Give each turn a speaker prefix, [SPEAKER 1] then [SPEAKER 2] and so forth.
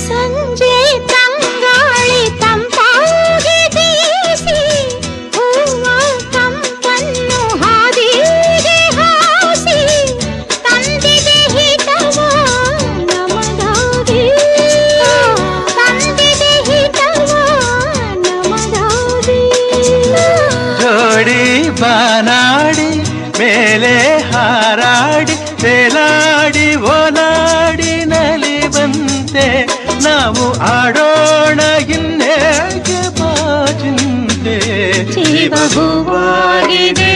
[SPEAKER 1] ಸಂಜೆ ತಂಗಾಳಿ ತಂಪಾಗಿ ಬೀಸಿ ಹೂವ ಕಂಪನ್ನು ಹಾದಿಗೆ ಹಾಸಿ ತಂದಿದೆ ಹಿತವ ನಮಗಾಗಿ ತಂದಿದೆ ಹಿತವ ನಮಗಾಗಿ
[SPEAKER 2] ಜೋಡಿ ಬಾನಾಡಿ ಮೇಲೆ ಹಾರಾಡಿ ತೇಲಾಡಿ ಓಲಾಡಿ ನಲಿವಂತೆ ನಾವು ಆಡೋಣ ಇನ್ನೇಕೆ ಬಾಚಿಂತೆ
[SPEAKER 1] ಜೀವ ಹೂವಾಗಿದೆ